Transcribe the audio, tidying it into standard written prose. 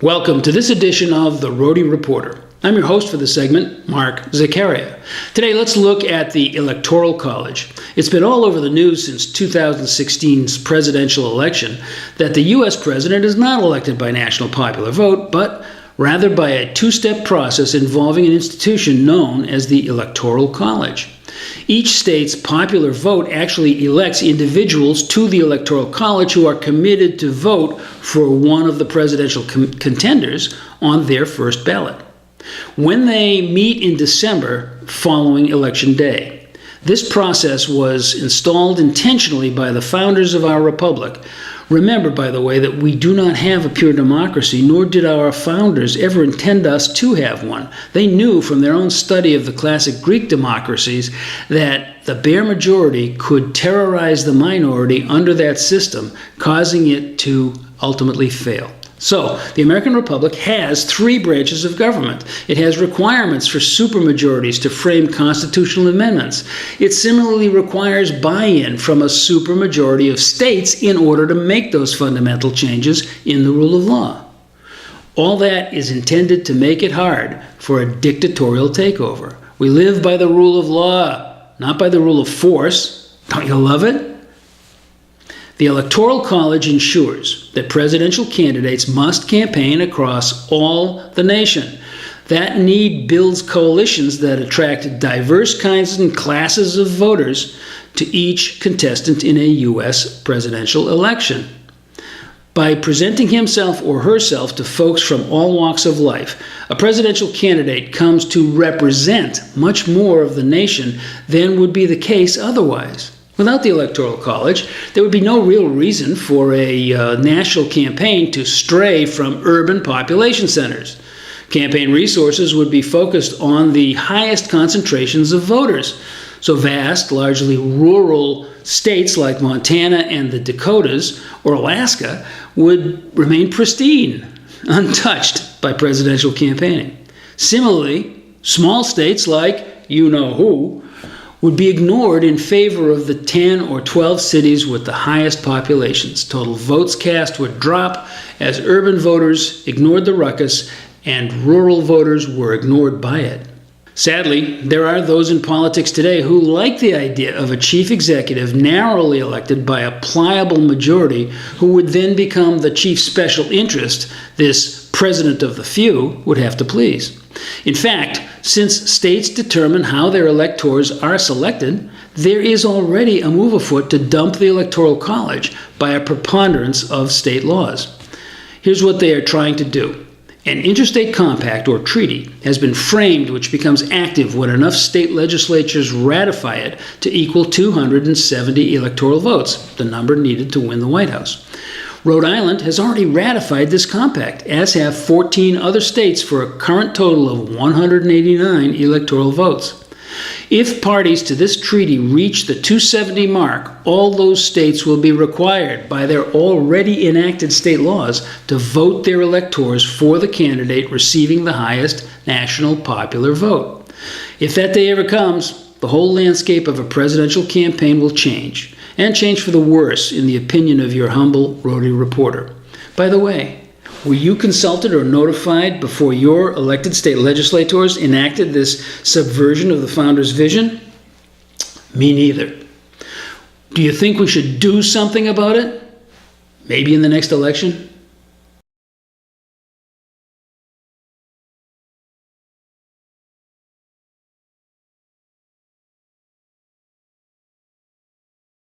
Welcome to this edition of the Rhody Reporter. I'm your host for the segment, Mark Zaccaria. Today, let's look at the Electoral College. It's been all over the news since 2016's presidential election that the U.S. president is not elected by national popular vote, but rather by a two-step process involving an institution known as the Electoral College. Each state's popular vote actually elects individuals to the Electoral College who are committed to vote for one of the presidential contenders on their first ballot. When they meet in December following Election Day, this process was installed intentionally by the founders of our republic. Remember, by the way, that we do not have a pure democracy, nor did our founders ever intend us to have one. They knew from their own study of the classic Greek democracies that the bare majority could terrorize the minority under that system, causing it to ultimately fail. So, the American Republic has three branches of government. It has requirements for supermajorities to frame constitutional amendments. It similarly requires buy-in from a supermajority of states in order to make those fundamental changes in the rule of law. All that is intended to make it hard for a dictatorial takeover. We live by the rule of law, not by the rule of force. Don't you love it? The Electoral College ensures that presidential candidates must campaign across all the nation. That need builds coalitions that attract diverse kinds and classes of voters to each contestant in a U.S. presidential election. By presenting himself or herself to folks from all walks of life, a presidential candidate comes to represent much more of the nation than would be the case otherwise. Without the Electoral College, there would be no real reason for a national campaign to stray from urban population centers. Campaign resources would be focused on the highest concentrations of voters. So vast, largely rural states like Montana and the Dakotas or Alaska would remain pristine, untouched by presidential campaigning. Similarly, small states like you-know-who would be ignored in favor of the 10 or 12 cities with the highest populations. Total votes cast would drop as urban voters ignored the ruckus and rural voters were ignored by it. Sadly, there are those in politics today who like the idea of a chief executive narrowly elected by a pliable majority who would then become the chief special interest this president of the few would have to please. In fact, since states determine how their electors are selected, there is already a move afoot to dump the Electoral College by a preponderance of state laws. Here's what they are trying to do. An interstate compact or treaty has been framed which becomes active when enough state legislatures ratify it to equal 270 electoral votes, the number needed to win the White House. Rhode Island has already ratified this compact, as have 14 other states for a current total of 189 electoral votes. If parties to this treaty reach the 270 mark, all those states will be required by their already enacted state laws to vote their electors for the candidate receiving the highest national popular vote. If that day ever comes, the whole landscape of a presidential campaign will change, and change for the worse in the opinion of your humble Rhody reporter. By the way, were you consulted or notified before your elected state legislators enacted this subversion of the founders' vision? Me neither. Do you think we should do something about it? Maybe in the next election?